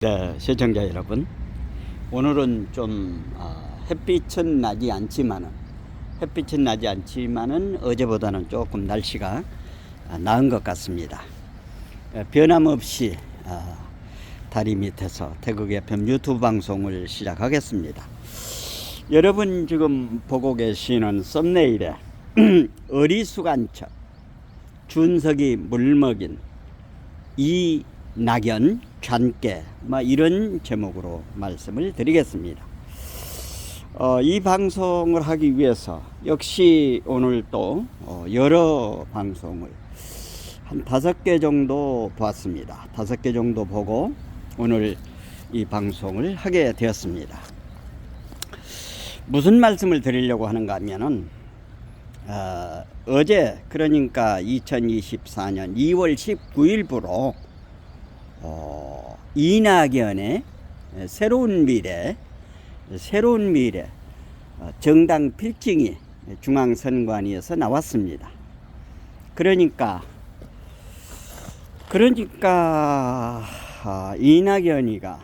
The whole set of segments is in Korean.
네, 시청자 여러분, 오늘은 좀 햇빛은 나지 않지만은 어제보다는 조금 날씨가 나은 것 같습니다. 변함없이 다리 밑에서 태국 FM 유튜브 방송을 시작하겠습니다. 여러분 지금 보고 계시는 썸네일에 어리수간척 준석이 물먹인 이낙연 잔깨 이런 제목으로 말씀을 드리겠습니다. 이 방송을 하기 위해서 역시 오늘 또 여러 방송을 한 5개 정도 보았습니다. 5개 정도 보고 오늘 이 방송을 하게 되었습니다. 무슨 말씀을 드리려고 하는가 하면은 어제 그러니까 2024년 2월 19일부로 이낙연의 새로운 미래 정당 필증이 중앙선관위에서 나왔습니다. 그러니까 이낙연이가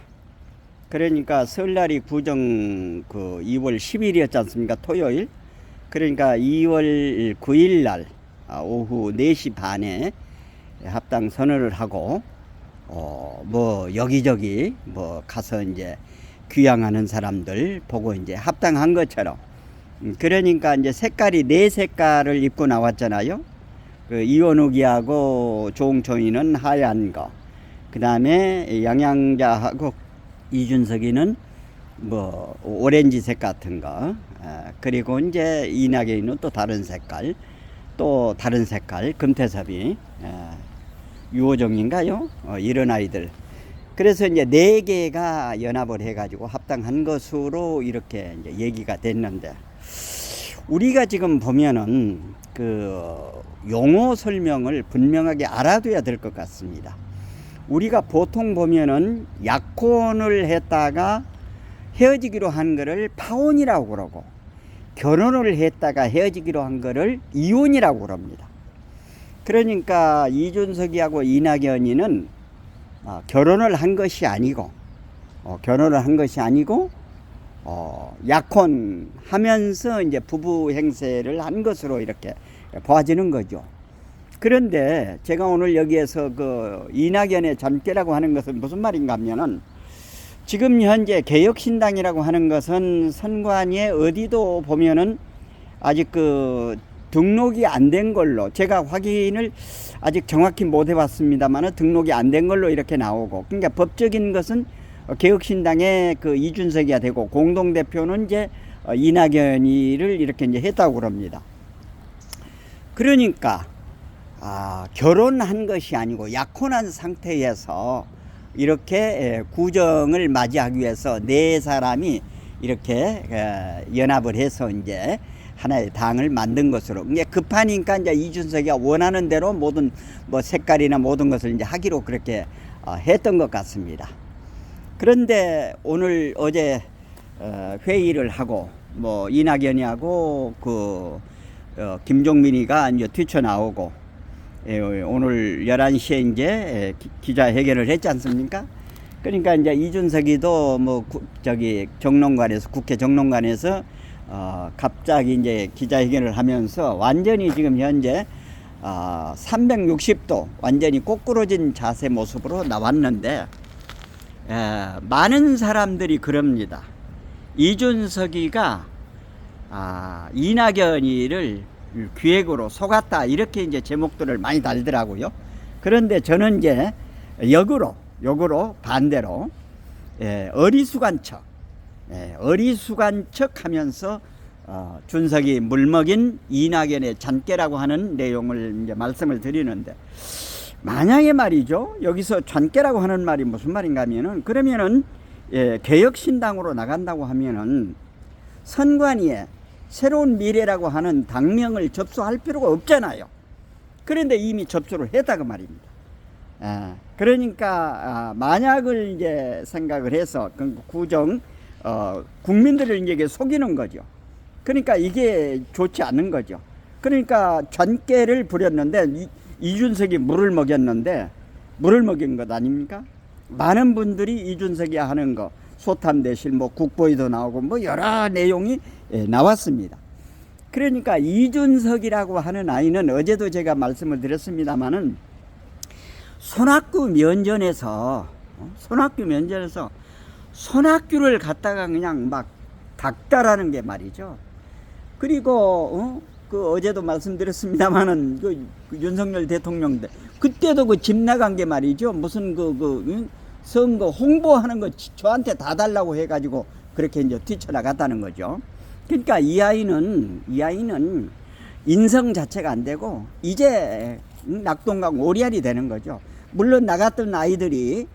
그러니까 설날이 구정 2월 10일이었지 않습니까? 토요일. 그러니까 2월 9일 날 오후 4시 반에 합당 선언을 하고 여기저기 가서 이제 귀향하는 사람들 보고 이제 합당한 것처럼, 그러니까 이제 색깔이 4색깔을 입고 나왔잖아요. 이원욱이하고 조홍천이는 하얀 거, 그 다음에 양양자하고 이준석이는 오렌지색 같은 거, 그리고 이제 이낙연이는 또 다른 색깔, 금태섭이 유호정인가요? 이런 아이들. 그래서 이제 4개가 연합을 해가지고 합당한 것으로 이렇게 이제 얘기가 됐는데, 우리가 지금 보면은 용어 설명을 분명하게 알아둬야 될 것 같습니다. 우리가 보통 보면은 약혼을 했다가 헤어지기로 한 거를 파혼이라고 그러고, 결혼을 했다가 헤어지기로 한 거를 이혼이라고 그럽니다. 그러니까 이준석이하고 이낙연이는 결혼을 한 것이 아니고 약혼하면서 이제 부부 행세를 한 것으로 이렇게 보아지는 거죠. 그런데 제가 오늘 여기에서 이낙연의 잔깨라고 하는 것은 무슨 말인가 하면은, 지금 현재 개혁신당이라고 하는 것은 선관위에 어디도 보면은 아직 등록이 안 된 걸로, 제가 확인을 아직 정확히 못 해봤습니다만 등록이 안 된 걸로 이렇게 나오고, 그러니까 법적인 것은 개혁신당의 이준석이야 되고, 공동대표는 이제 이낙연이를 이렇게 이제 했다고 그럽니다. 그러니까 결혼한 것이 아니고 약혼한 상태에서 이렇게 구정을 맞이하기 위해서 4사람이 이렇게 연합을 해서 이제 하나의 당을 만든 것으로, 이게 급하니까 이제 이준석이가 원하는 대로 모든 색깔이나 모든 것을 이제 하기로 그렇게 했던 것 같습니다. 그런데 어제 회의를 하고 이낙연이하고 김종민이가 이제 뛰쳐나오고 오늘 11시에 이제 기자회견을 했지 않습니까? 그러니까 이제 이준석이도 정론관에서, 국회 정론관에서 갑자기 이제 기자회견을 하면서 완전히 지금 현재 360도 완전히 꼬꾸러진 자세 모습으로 나왔는데, 많은 사람들이 그럽니다. 이준석이가 이낙연이를 기획으로 속았다, 이렇게 이제 제목들을 많이 달더라고요. 그런데 저는 이제 역으로 반대로 어리수간척 하면서 준석이 물먹인 이낙연의 잔깨라고 하는 내용을 이제 말씀을 드리는데, 만약에 말이죠, 여기서 잔깨라고 하는 말이 무슨 말인가 하면은, 그러면은 개혁신당으로 나간다고 하면은 선관위에 새로운 미래라고 하는 당명을 접수할 필요가 없잖아요. 그런데 이미 접수를 했다 그 말입니다. 그러니까 만약을 이제 생각을 해서 국민들을 이제 속이는 거죠. 그러니까 이게 좋지 않은 거죠. 그러니까 잔깨를 부렸는데 이준석이 물을 먹였는데 물을 먹인 것 아닙니까? 많은 분들이 이준석이 하는 거 소탐대실 뭐 국보에도 나오고 뭐 여러 내용이 나왔습니다. 그러니까 이준석이라고 하는 아이는 어제도 제가 말씀을 드렸습니다마는 손학규 면전에서 손학규를 갖다가 그냥 막 닥달하는 게 말이죠. 그리고 그 어제도 말씀드렸습니다마는 그 윤석열 대통령 때 그때도 그 집 나간 게 말이죠. 무슨 선거 홍보하는 거 저한테 다 달라고 해가지고 그렇게 이제 뛰쳐나갔다는 거죠. 그러니까 이 아이는 인성 자체가 안 되고 이제 낙동강 오리알이 되는 거죠. 물론 나갔던 아이들이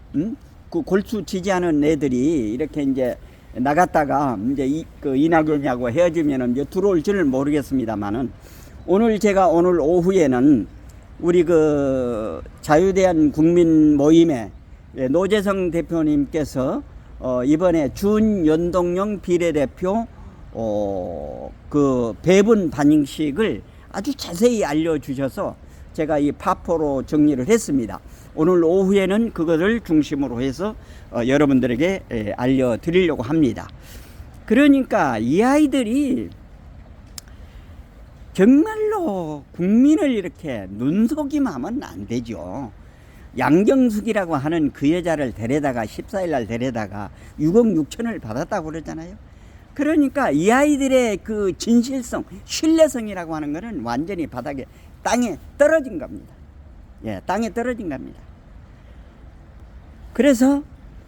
그 골수 지지하는 애들이 이렇게 이제 나갔다가 이제 이낙연하고 헤어지면은 이제 들어올지는 모르겠습니다만은 오늘 오후에는 우리 그 자유대한 국민 모임에 노재성 대표님께서 이번에 준연동형 비례대표 그 배분 반영식을 아주 자세히 알려주셔서 제가 이 파포로 정리를 했습니다. 오늘 오후에는 그것을 중심으로 해서 여러분들에게 알려드리려고 합니다. 그러니까 이 아이들이 정말로 국민을 이렇게 눈속임하면 안 되죠. 양경숙이라고 하는 그 여자를 데려다가 14일 날 데려다가 6억 6천을 받았다고 그러잖아요. 그러니까 이 아이들의 그 진실성, 신뢰성이라고 하는 것은 완전히 바닥에 땅에 떨어진 겁니다. 예, 땅에 떨어진 겁니다. 그래서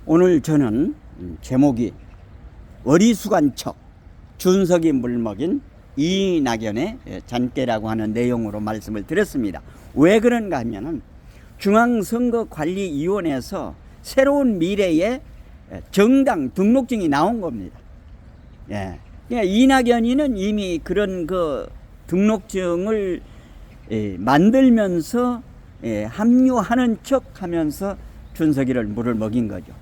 오늘 저는 제목이 어리숙한 척 준석이 물먹인 이낙연의 잔꾀라고 하는 내용으로 말씀을 드렸습니다. 왜 그런가 하면은 중앙선거관리위원회에서 새로운 미래의 정당 등록증이 나온 겁니다. 예. 그러니까 이낙연이는 이미 그런 그 등록증을 만들면서 합류하는 척 하면서 준석이를 물을 먹인 거죠.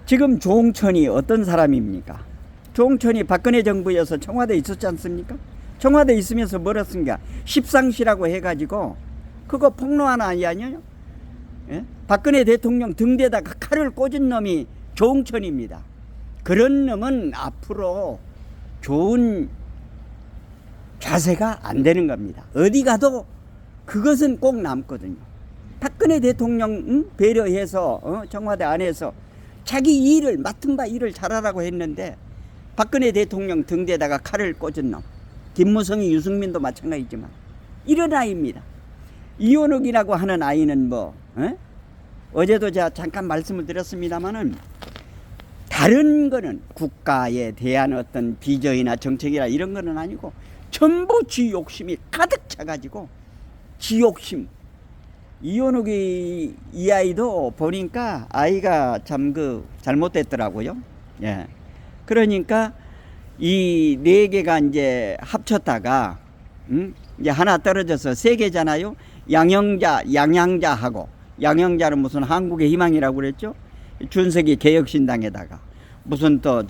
지금 조홍천이 어떤 사람입니까? 조홍천이 박근혜 정부에서 청와대에 있었지 않습니까? 청와대에 있으면서 뭘 했습니까? 십상시라고 해가지고 그거 폭로한 아이 아니에요? 예? 박근혜 대통령 등대다가 칼을 꽂은 놈이 조홍천입니다. 그런 놈은 앞으로 좋은 자세가 안 되는 겁니다. 어디 가도 그것은 꼭 남거든요. 박근혜 대통령 배려해서 청와대 안에서 자기 일을 맡은 바 일을 잘하라고 했는데 박근혜 대통령 등대다가 칼을 꽂은 놈, 김무성이 유승민도 마찬가지지만 이런 아이입니다. 이원욱이라고 하는 아이는 어제도 제가 잠깐 말씀을 드렸습니다마는 다른 거는 국가에 대한 어떤 비전이나 정책이나 이런 거는 아니고 전부 지 욕심이 가득 차가지고 지 욕심. 이원욱이 이 아이도 보니까 아이가 참 잘못됐더라고요. 예. 그러니까 이 네 개가 이제 합쳤다가 이제 하나 떨어져서 세 개잖아요. 양양자하고 양양자는 무슨 한국의 희망이라고 그랬죠. 준석이 개혁신당에다가 무슨 또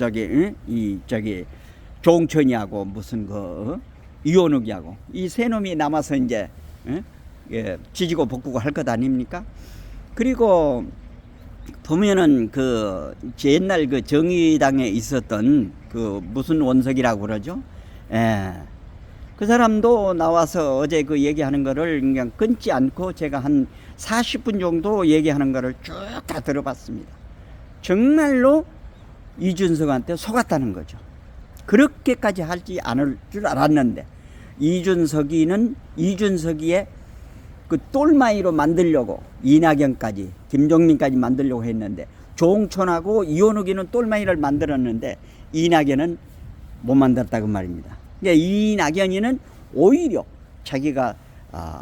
조홍천이하고 무슨 이원욱이하고 이 세 놈이 남아서 이제 지지고 볶고 할 것 아닙니까? 그리고 보면은 옛날 정의당에 있었던 무슨 원석이라고 그러죠? 그 사람도 나와서 어제 얘기하는 거를 그냥 끊지 않고 제가 한 40분 정도 얘기하는 거를 쭉 다 들어봤습니다. 정말로 이준석한테 속았다는 거죠. 그렇게까지 하지 않을 줄 알았는데 이준석이의 그 똘마이로 만들려고 이낙연까지 김종민까지 만들려고 했는데 조홍천하고 이원욱이는 똘마이를 만들었는데 이낙연은 못 만들었다고 말입니다. 그러니까 이낙연이는 오히려 자기가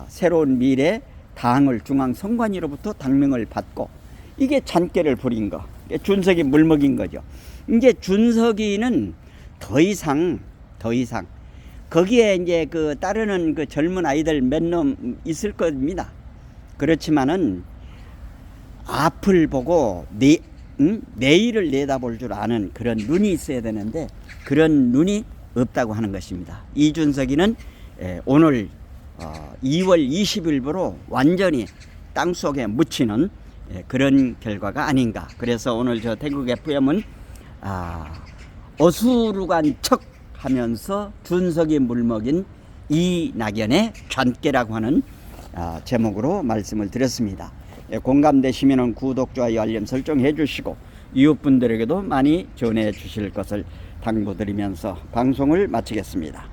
새로운 미래 당을 중앙선관위로부터 당명을 받고 이게 잔꾀를 부린 거. 준석이 물먹인 거죠. 이제 준석이는 더 이상 거기에 이제 따르는 젊은 아이들 몇 놈 있을 겁니다. 그렇지만은 앞을 보고 내일을 내다볼 줄 아는 그런 눈이 있어야 되는데 그런 눈이 없다고 하는 것입니다. 이준석이는 오늘 2월 20일부로 완전히 땅속에 묻히는 그런 결과가 아닌가. 그래서 오늘 저 태국 FM은 어수루간 척 하면서 준석이 물먹인 이낙연의 잔깨라고 하는 제목으로 말씀을 드렸습니다. 공감되시면 구독, 좋아요, 알림 설정해 주시고 이웃분들에게도 많이 전해 주실 것을 당부드리면서 방송을 마치겠습니다.